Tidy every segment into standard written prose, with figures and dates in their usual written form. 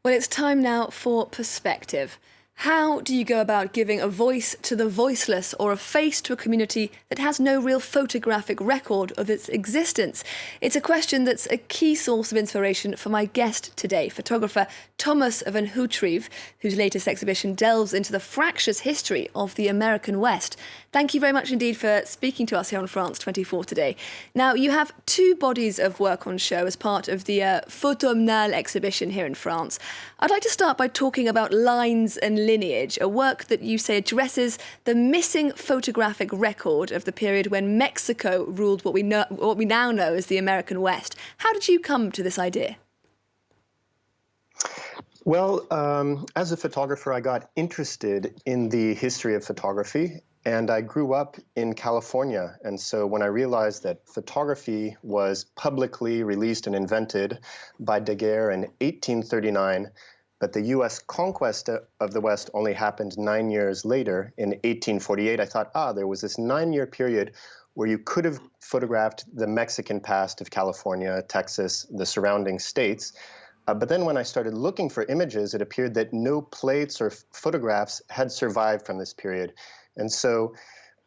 Well, it's time now for perspective. How do you go about giving a voice to the voiceless or a face to a community that has no real photographic record of its existence? It's a question that's a key source of inspiration for my guest today, photographer Tomas van Houtryve, whose latest exhibition delves into the fractious history of the American West. Thank you very much indeed for speaking to us here on France 24 today. Now, you have two bodies of work on show as part of the Photomnal exhibition here in France. I'd like to start by talking about Lines and Lineage, a work that you say addresses the missing photographic record of the period when Mexico ruled what we now know as the American West. How did you come to this idea? Well, as a photographer, I got interested in the history of photography, and I grew up in California. And so when I realized that photography was publicly released and invented by Daguerre in 1839, but the U.S. conquest of the West only happened 9 years later in 1848, I thought, there was this 9-year period where you could have photographed the Mexican past of California, Texas, the surrounding states. But then when I started looking for images, it appeared that no plates or photographs had survived from this period. And so,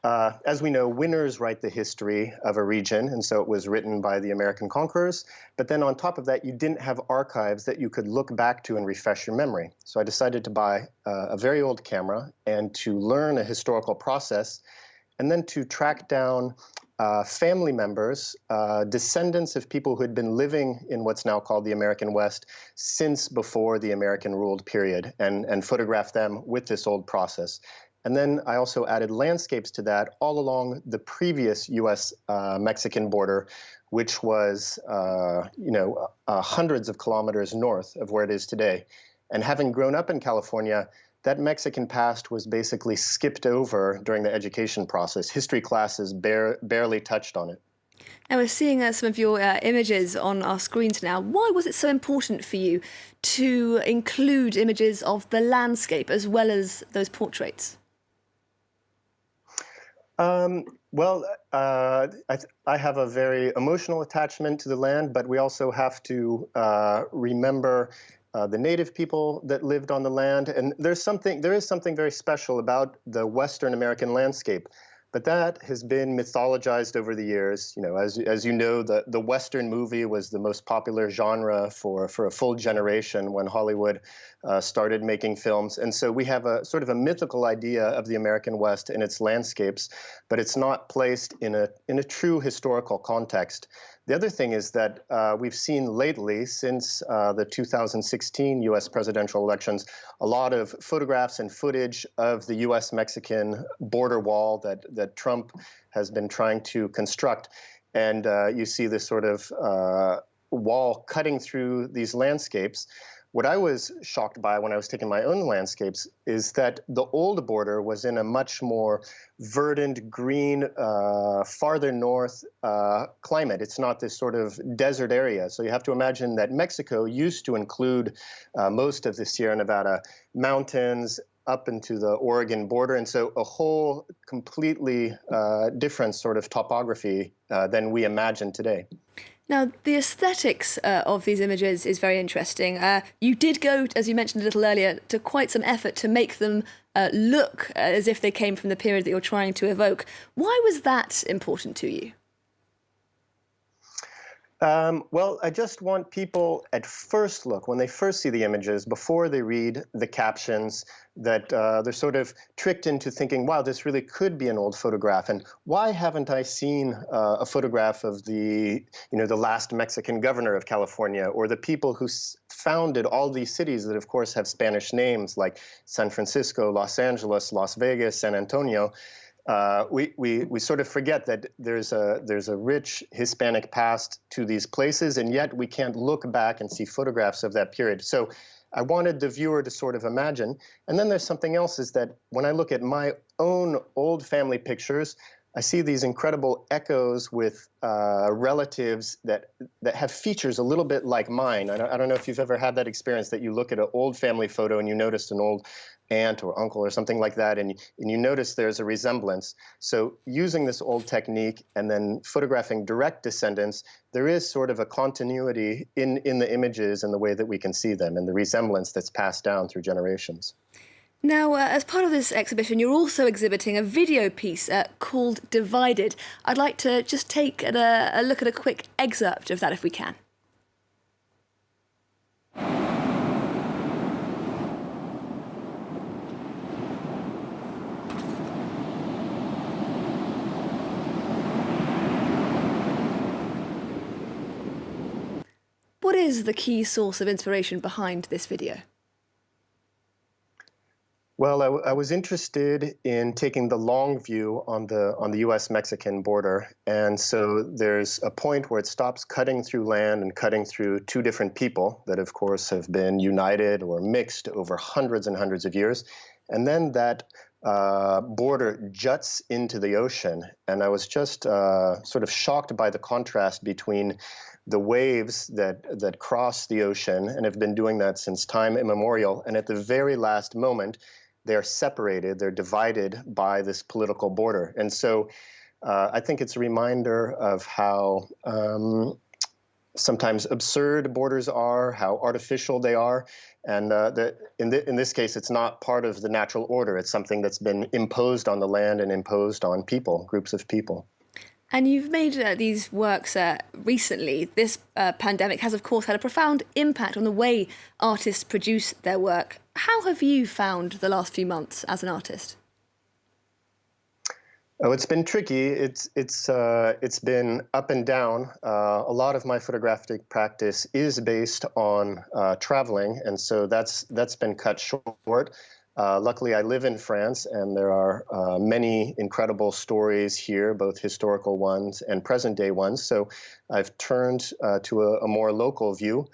as we know, winners write the history of a region, and so it was written by the American conquerors. But then on top of that, you didn't have archives that you could look back to and refresh your memory. So I decided to buy a very old camera and to learn a historical process, and then to track down family members, descendants of people who had been living in what's now called the American West since before the American ruled period, and photograph them with this old process. And then I also added landscapes to that all along the previous U.S.-Mexican border, which was, hundreds of kilometers north of where it is today. And having grown up in California, that Mexican past was basically skipped over during the education process. History classes barely touched on it. Now, we're seeing some of your images on our screens now. Why was it so important for you to include images of the landscape as well as those portraits? I have a very emotional attachment to the land, but we also have to remember the native people that lived on the land. And there is something very special about the Western American landscape. But that has been mythologized over the years. You know, as you know, the Western movie was the most popular genre for a full generation when Hollywood started making films. And so we have a sort of a mythical idea of the American West and its landscapes, but it's not placed in a true historical context. The other thing is that we've seen lately, since the 2016 U.S. presidential elections, a lot of photographs and footage of the U.S.-Mexican border wall that Trump has been trying to construct. And you see this sort of wall cutting through these landscapes. What I was shocked by when I was taking my own landscapes is that the old border was in a much more verdant, green, farther north climate. It's not this sort of desert area. So you have to imagine that Mexico used to include most of the Sierra Nevada mountains up into the Oregon border. And so a whole completely different sort of topography than we imagine today. Now, the aesthetics of these images is very interesting. You did go, as you mentioned a little earlier, to quite some effort to make them look as if they came from the period that you're trying to evoke. Why was that important to you? Well, I just want people at first look, when they first see the images, before they read the captions, that they're sort of tricked into thinking, wow, this really could be an old photograph. And why haven't I seen a photograph of the last Mexican governor of California, or the people who founded all these cities that, of course, have Spanish names like San Francisco, Los Angeles, Las Vegas, San Antonio? We sort of forget that there's a rich Hispanic past to these places, and yet we can't look back and see photographs of that period. So I wanted the viewer to sort of imagine. And then there's something else, is that when I look at my own old family pictures, I see these incredible echoes with relatives that have features a little bit like mine. I don't know if you've ever had that experience that you look at an old family photo and you notice an old aunt or uncle or something like that, and you notice there's a resemblance. So using this old technique and then photographing direct descendants, there is sort of a continuity in the images and the way that we can see them and the resemblance that's passed down through generations. Now, as part of this exhibition, you're also exhibiting a video piece called Divided. I'd like to just take a look at a quick excerpt of that if we can. What is the key source of inspiration behind this video? Well, I was interested in taking the long view on the U.S.-Mexican border, and so there's a point where it stops cutting through land and cutting through two different people that, of course, have been united or mixed over hundreds and hundreds of years, and then that border juts into the ocean, and I was just sort of shocked by the contrast between the waves that cross the ocean and have been doing that since time immemorial, and at the very last moment, they're separated, they're divided by this political border. And so I think it's a reminder of how sometimes absurd borders are, how artificial they are, and in this case, it's not part of the natural order. It's something that's been imposed on the land and imposed on people, groups of people. And you've made these works recently. This pandemic has, of course, had a profound impact on the way artists produce their work. How have you found the last few months as an artist? Oh, it's been tricky. It's been up and down. A lot of my photographic practice is based on traveling, and so that's been cut short. Luckily, I live in France, and there are many incredible stories here, both historical ones and present-day ones. So I've turned to a more local view.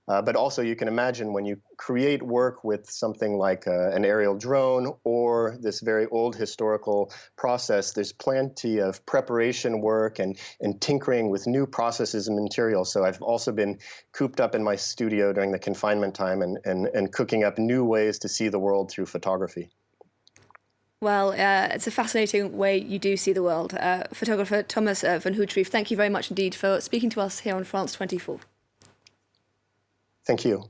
But also, you can imagine when you create work with something like an aerial drone or this very old historical process, there's plenty of preparation work and tinkering with new processes and materials. So I've also been cooped up in my studio during the confinement time and cooking up new ways to see the world through photography. Well, it's a fascinating way you do see the world. Photographer Tomas van Houtryve, thank you very much indeed for speaking to us here on France 24. Thank you.